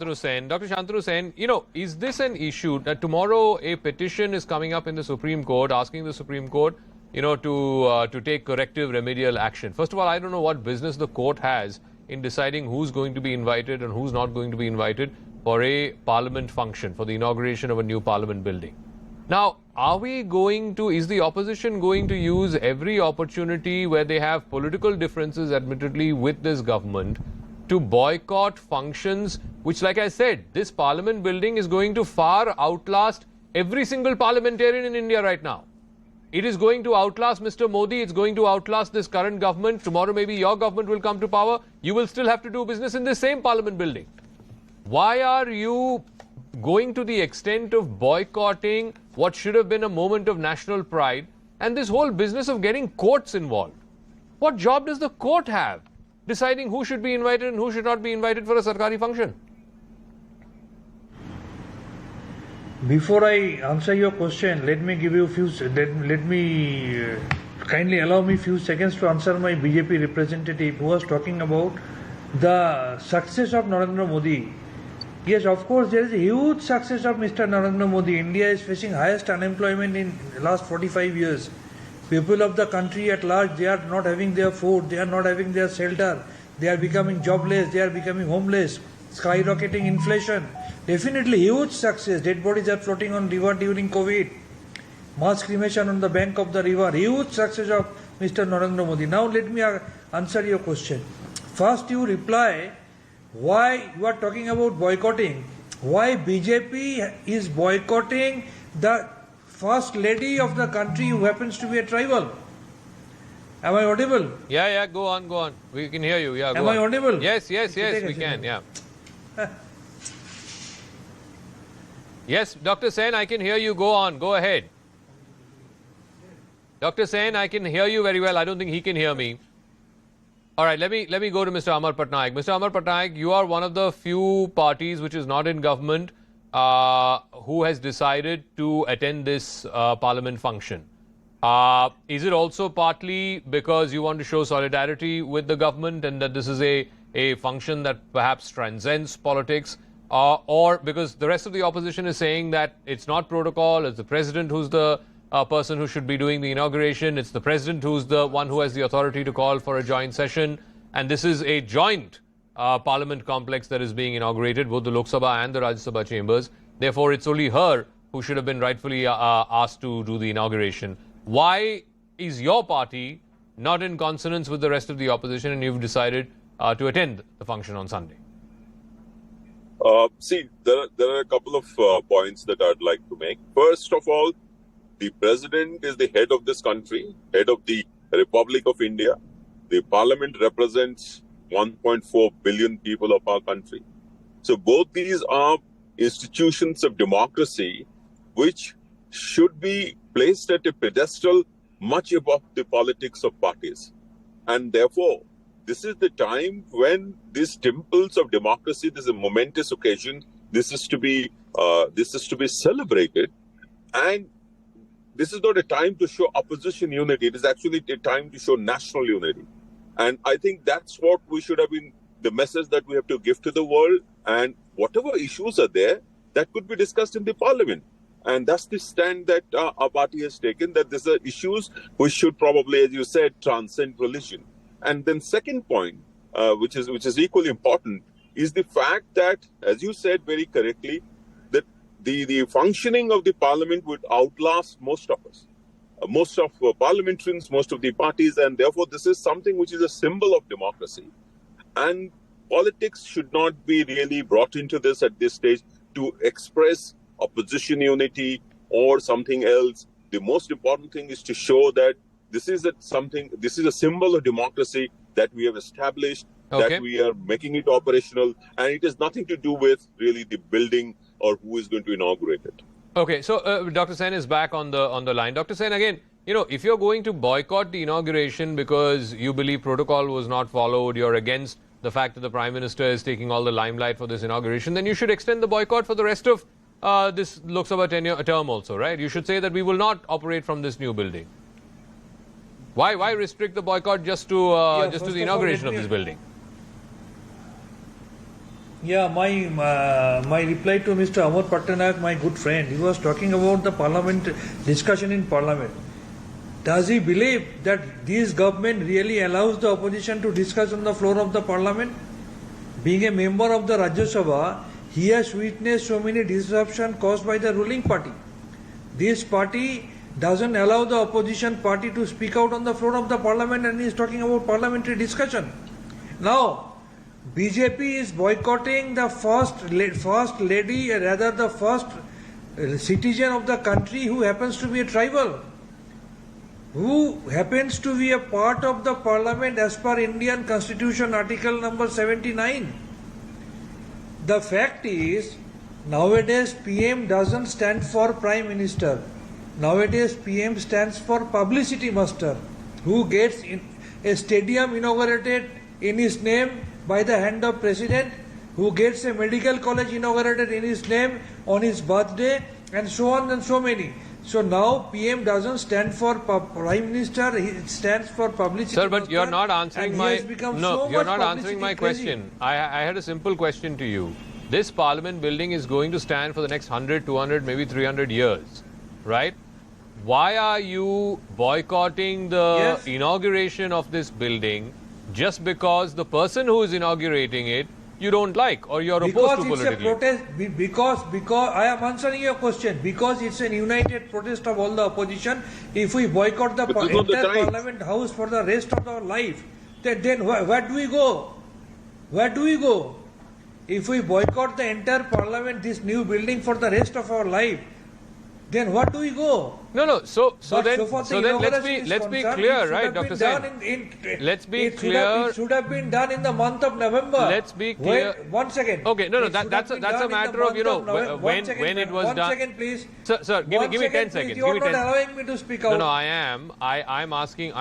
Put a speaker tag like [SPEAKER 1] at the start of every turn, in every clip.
[SPEAKER 1] Shantanu Sen. Dr. Shantanu Sen, is this an issue that tomorrow a petition is coming up in the Supreme Court asking the Supreme Court, to take corrective remedial action? First of all, I don't know what business the court has in deciding who's going to be invited and who's not going to be invited for a parliament function, for the inauguration of a new parliament building. Now, is the opposition going to use every opportunity where they have political differences, admittedly, with this government to boycott functions which, like I said, this parliament building is going to far outlast every single parliamentarian in India right now. It is going to outlast Mr. Modi. It's going to outlast this current government. Tomorrow maybe your government will come to power. You will still have to do business in this same parliament building. Why are you going to the extent of boycotting what should have been a moment of national pride and this whole business of getting courts involved? What job does the court have deciding who should be invited and who should not be invited for a Sarkari function?
[SPEAKER 2] Before I answer your question, let me give you a few. Kindly allow me a few seconds to answer my BJP representative who was talking about the success of Narendra Modi. Yes, of course, there is a huge success of Mr. Narendra Modi. India is facing highest unemployment in the last 45 years. People of the country at large, they are not having their food, they are not having their shelter, they are becoming jobless, they are becoming homeless, skyrocketing inflation. Definitely huge success. Dead bodies are floating on river during COVID. Mass cremation on the bank of the river. Huge success of Mr. Narendra Modi. Now let me answer your question. First you reply why you are talking about boycotting. Why BJP is boycotting the first lady of the country who happens to be a tribal. Am I audible?
[SPEAKER 1] Yeah, go on. We can hear you. Yeah, go
[SPEAKER 2] Am
[SPEAKER 1] on.
[SPEAKER 2] I audible?
[SPEAKER 1] Yes, we can, yeah. Yes, Dr. Sen, I can hear you. Go on, go ahead. Dr. Sen, I can hear you very well. I don't think he can hear me. All right, let me go to Mr. Amar Patnaik. Mr. Amar Patnaik, you are one of the few parties which is not in government who has decided to attend this parliament function. Is it also partly because you want to show solidarity with the government and that this is a function that perhaps transcends politics? Or because the rest of the opposition is saying that it's not protocol, it's the president who's the person who should be doing the inauguration, it's the president who's the one who has the authority to call for a joint session, and this is a joint parliament complex that is being inaugurated, both the Lok Sabha and the Rajya Sabha chambers. Therefore, it's only her who should have been rightfully asked to do the inauguration. Why is your party not in consonance with the rest of the opposition and you've decided to attend the function on Sunday?
[SPEAKER 3] See, there are a couple of points that I'd like to make. First of all, the president is the head of this country, head of the Republic of India. The parliament represents 1.4 billion people of our country. So both these are institutions of democracy which should be placed at a pedestal much above the politics of parties. And therefore, this is the time when these temples of democracy, this is a momentous occasion, this is to be celebrated. And this is not a time to show opposition unity, it is actually a time to show national unity. And I think that's what we should have been, the message that we have to give to the world. And whatever issues are there, that could be discussed in the parliament. And that's the stand that our party has taken, that these are issues which should probably, as you said, transcend religion. And then second point, which is equally important, is the fact that, as you said very correctly, that the functioning of the parliament would outlast most of us, most of parliamentarians, most of the parties, and therefore this is something which is a symbol of democracy. And politics should not be really brought into this at this stage to express opposition unity or something else. The most important thing is to show that this is a symbol of democracy that we have established, that we are making it operational, and it has nothing to do with really the building or who is going to inaugurate it.
[SPEAKER 1] Okay, so Dr. Sen is back on the line. Dr. Sen, again, if you're going to boycott the inauguration because you believe protocol was not followed, you're against the fact that the Prime Minister is taking all the limelight for this inauguration, then you should extend the boycott for the rest of this Lok Sabha term also, right? You should say that we will not operate from this new building. Why restrict the boycott just to the inauguration of this building?
[SPEAKER 2] Yeah, my reply to Mr. Amar Patnaik, my good friend, he was talking about the parliament discussion in parliament. Does he believe that this government really allows the opposition to discuss on the floor of the parliament? Being a member of the Rajya Sabha, he has witnessed so many disruptions caused by the ruling party. This party doesn't allow the opposition party to speak out on the floor of the parliament, and he is talking about parliamentary discussion. Now, BJP is boycotting the first lady, rather the first citizen of the country who happens to be a tribal, who happens to be a part of the parliament as per Indian Constitution Article number 79. The fact is, nowadays PM doesn't stand for Prime Minister. Nowadays PM stands for publicity master, who gets a stadium inaugurated in his name by the hand of President, who gets a medical college inaugurated in his name on his birthday, and so on and so many. So now PM doesn't stand for Prime Minister, he stands for publicity.
[SPEAKER 1] Sir, but you're not answering
[SPEAKER 2] you're
[SPEAKER 1] not answering my question. I had a simple question to you. This parliament building is going to stand for the next 100, 200, maybe 300 years, right? Why are you boycotting the inauguration of this building just because the person who is inaugurating it you don't like or you're opposed to politically?
[SPEAKER 2] Because I am answering your question. Because it's a united protest of all the opposition. If we boycott the entire Parliament House for the rest of our life, then where do we go? Where do we go? If we boycott the entire Parliament, this new building for the rest of our life, then what do we go?
[SPEAKER 1] No. So then let's be clear, right, Dr. Sen? Let's be clear.
[SPEAKER 2] It should have been done in the month of November.
[SPEAKER 1] Let's be clear.
[SPEAKER 2] One second.
[SPEAKER 1] Okay, that's a matter of when it was done.
[SPEAKER 2] 1 second, please.
[SPEAKER 1] Sir, give me 10 seconds.
[SPEAKER 2] You are not allowing me to speak out.
[SPEAKER 1] No, I am. I'm asking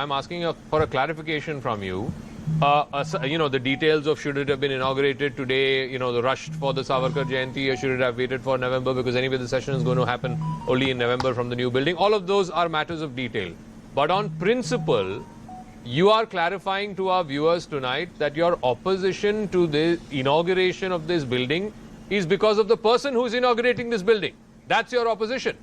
[SPEAKER 1] for a clarification from you. The details of should it have been inaugurated today, the rush for the Savarkar Jayanti, or should it have waited for November because anyway the session is going to happen only in November from the new building. All of those are matters of detail. But on principle, you are clarifying to our viewers tonight that your opposition to the inauguration of this building is because of the person who is inaugurating this building. That's your opposition.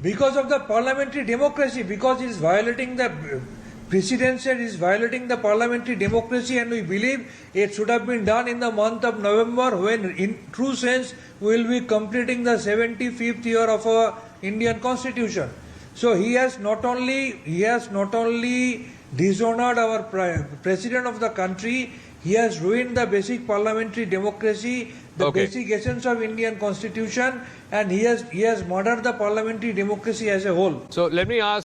[SPEAKER 2] Because of the parliamentary democracy, because it is violating the Presidency is violating the parliamentary democracy, and we believe it should have been done in the month of November, when in true sense we will be completing the 75th year of our Indian Constitution. So he has not only dishonored our President of the country, he has ruined the basic parliamentary democracy, the basic essence of Indian Constitution, and he has murdered the parliamentary democracy as a whole.
[SPEAKER 1] So let me ask